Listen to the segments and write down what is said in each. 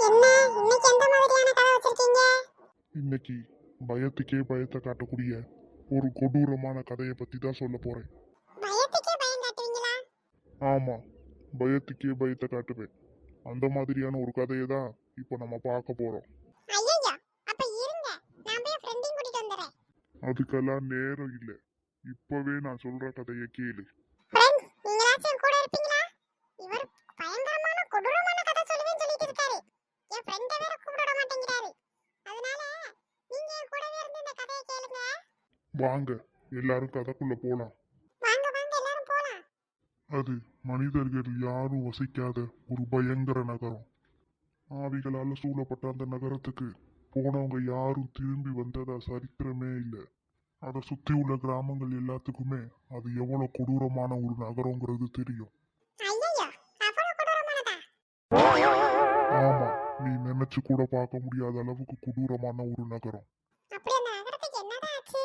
என்ன இன்னைக்கு எந்த மாதிரியான கதை வச்சிருக்கீங்க? இன்னைக்கு பயத்துக்கே பயத்தை காட்டக்கூடிய ஒரு கொடூரமான கதையை பத்தி தான் சொல்ல போறேன். பயத்துக்கே பயம் காட்டுவீங்களா? ஆமா, பயத்துக்கே பயத்தை காட்டுவேன். அந்த மாதிரியான ஒரு கதையை தான் இப்போ நம்ம பார்க்க போறோம். ஐயையோ, அப்ப இருங்க, நான் போய் ஃப்ரெண்டையும் கூட்டிட்டு வந்துறேன். அதுக்கெல்லாம் நேரம் இல்லை. இப்பவே நான் சொல்ற கதையை கேளு. ஃப்ரெண்ட்ஸ், நீங்களாச்சும் கூட இருப்பீங்களா? இவர் பயங்கரமான கொடூரமான கதை சொல்லுவேன்னு சொல்லிட்டு இருக்காரு. என் ஃப்ரெண்ட வேற கூப்பிட மாட்டேங்கிறாரு. அதனால நீங்க என் கூடவே இருந்து இந்த கதையை கேளுங்க. வாங்க, எல்லாரும் கதைக்குள்ள போலாம். வாங்க வாங்க எல்லாரும் போலாம். அது மனிதர்கள் யாரும் வசிக்காத ஒரு பயங்கர நகரம். ஆவிகளால சூழப்பட்ட அந்த நகரத்துக்கு போனவங்க யாரும் திரும்பி வந்ததா சரித்திரமே இல்லை. அதை சுத்தி உள்ள கிராமங்கள் எல்லாத்துக்குமே அது எவ்வளவு கொடூரமான ஒரு நகரங்கிறது தெரியும். ஐயையோ, அவ்வளவு கொடூரமானதா? ஆமா, நீ நினைச்சு கூட பார்க்க முடியாத அளவுக்கு கொடூரமான ஒரு நகரம். அப்படி அந்த நகரத்துக்கு என்னதான் ஆச்சு?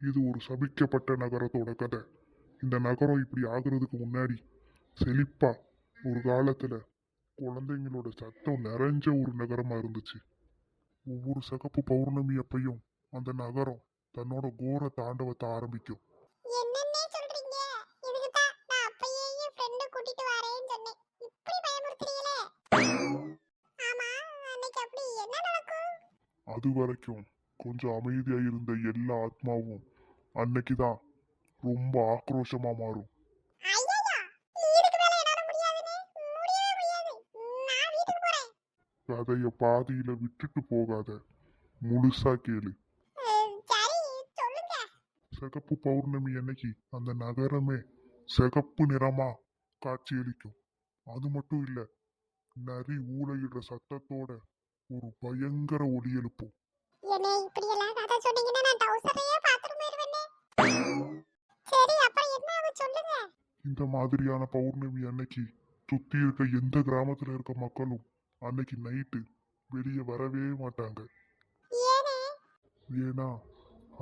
இது ஒரு சபிக்கப்பட்ட நகரத்தோட கதை. இந்த நகரம் இப்படி ஆகுறதுக்கு முன்னாடி செழிப்பா ஒரு காலத்துல குழந்தைங்களோட சத்தம் நிறைஞ்ச ஒரு நகரமா இருந்துச்சு. ஒவ்வொரு சிகப்பு பௌர்ணமி அப்பையும் அந்த நகரம் தன்னோட கோர தாண்டவத்தை ஆரம்பிக்கும். என்னன்னே சொல்றீங்க? இதுக்கு தான் நான் அப்பயே என் ஃப்ரெண்ட கூட்டிட்டு வரேன்னு சொன்னேன். இப்படி பயமுறுத்துறீங்களே. ஆமா, அன்னைக்கு அப்படி என்ன நடக்கும்? அது வரைக்கும் கொஞ்சம் அமைதியா இருந்த எல்லா ஆத்மாவும் அன்னைக்குதான் ரொம்ப ஆக்ரோஷமா மாறும். ஐயையோ, இதுக்கு மேல என்னால முடியாதுனே. முடியவே முடியாது. நான் வீட்டுக்கு போறேன். கதைய பாதியில விட்டுட்டு போகாத, முழுசா கேளு. சரி, சொல்லுங்க. சிகப்பு பௌர்ணமி அன்னைக்கு அந்த நகரமே சிகப்பு நிறமா காட்சியளிக்கும். அது மட்டும் இல்ல, நரி ஊளையிடுற சத்தத்தோட ஒரு பயங்கர ஒலி எழுப்பும். என்னே இப்படி எல்லாம் கதை சொன்னீங்கன்னா நான் டவுசரையே பாத்துட்டு போயிருவேனே. சரி, அப்புறம் என்ன ஆகும் சொல்லுங்க. இந்த மாதிரியான பௌர்ணமி அன்னைக்கு சுத்தி இருக்க எந்த கிராமத்துல இருக்க மக்களும் அன்னைக்கு நைட்டு வெளியே வரவே மாட்டாங்க. ஏனே? ஏன்னா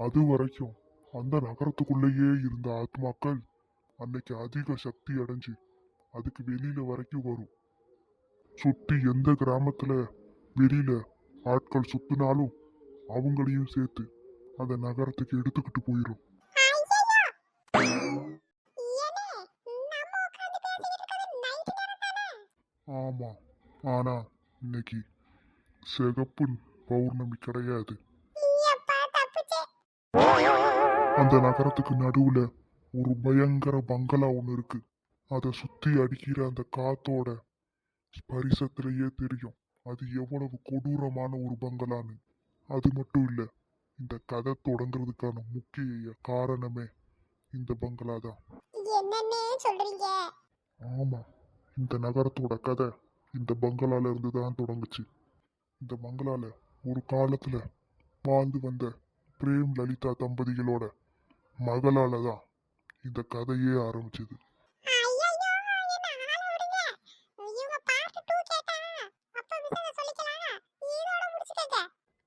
அது வரைக்கும் அந்த நகரத்துக்குள்ளேயே இருந்த ஆத்மாக்கள் அன்னைக்கு அதிக சக்தி அடைஞ்சு அதுக்கு வெளியில வரைக்கும் வரும். சுத்தி எந்த கிராமத்துல வெளியில ஆட்கள் சுத்தினாலும் அவங்களையும் சேர்த்து அந்த நகரத்துக்கு எடுத்துக்கிட்டு போயிடும். ஐயையோ. ஏனே, நம்ம உட்கார்ந்து பேசிட்டு இருக்கிறது நைட் நேரம் தானே? ஆமா, ஆனா இன்னைக்கு சிகப்பு பௌர்ணமி கிடையாது. எப்பா தப்பிச்சே. அந்த நகரத்துக்கு நடுவுல ஒரு பயங்கர பங்களா ஒண்ணு இருக்கு. அதை சுத்தி அடிக்கிற அந்த காத்தோட ஸ்பரிசத்திலேயே தெரியும் அது எவ்வளவு கொடூரமான ஒரு பங்களான்னு. அது மட்டும் இல்ல, இந்த கதை தொடங்குறதுக்கான முக்கிய காரணமே இந்த பங்களா தான். என்னன்னே சொல்றீங்க? ஆமா, இந்த நகரத்தோட கதை இந்த பங்களால இருந்து தான் தொடங்குச்சு. இந்த பங்களால ஒரு காலத்துல வாழ்ந்து வந்த பிரேம் லலிதா தம்பதிகளோட மகளால தான் இந்த கதையே ஆரம்பிச்சது. ஐயையோ, என்ன ஆள விடுங்க. இவங்க பார்ட் 2 கேட்டா அப்ப விஷயம் சொல்லிக்கலாம். இதோட முடிச்சுக்கங்க.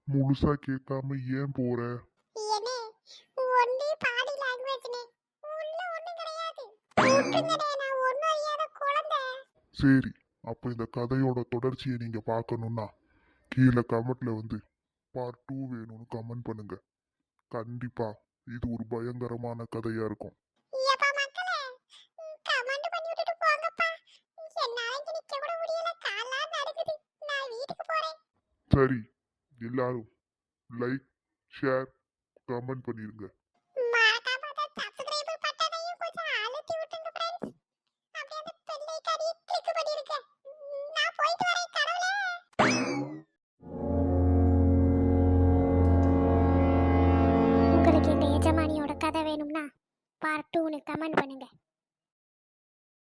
முழுசா கேட்காம ஏன் போற? ஏனே, ஒன்லி பாடி லாங்குவேஜ்னே. உள்ள ஒண்ணும் கிடையாது. கூட்டுங்கடே, நான் ஒண்ணும் அறியாத குழந்தை. சரி, அப்ப இந்த கதையோட தொடர்ச்சியை நீங்க பார்க்கணும்னா கீழே கமெண்ட்ல வந்து பார்ட் 2 வேணும்னு கமெண்ட் பண்ணுங்க. கண்டிப்பா இது ஒரு பயங்கரமான கதையா இருக்கும். ஏப்பா மக்களே, கமெண்ட் பண்ணி விட்டுட்டு போங்கப்பா. என்னால இங்க நிக்க கூட முடியல, கால்லாம் நடுங்குது. நான் வீட்டுக்கு போறேன். சரி, எல்லாரும் லைக், ஷேர், கமெண்ட் பண்ணிருங்க. மறக்காம அந்த சப்ஸ்கிரைபர் பட்டனையும் கொஞ்சம் அழுத்தி விட்டுங்க ஃப்ரெண்ட்ஸ். அப்படியே அந்த பெல் ஐகானையும் கிளிக் பண்ணிருங்க. நான் போயிட்டு வரேன் கடவுளே. உங்களுக்கு இந்த எஜமானியோட கதை வேணும்னா பார்ட் 2னு கமெண்ட் பண்ணுங்க.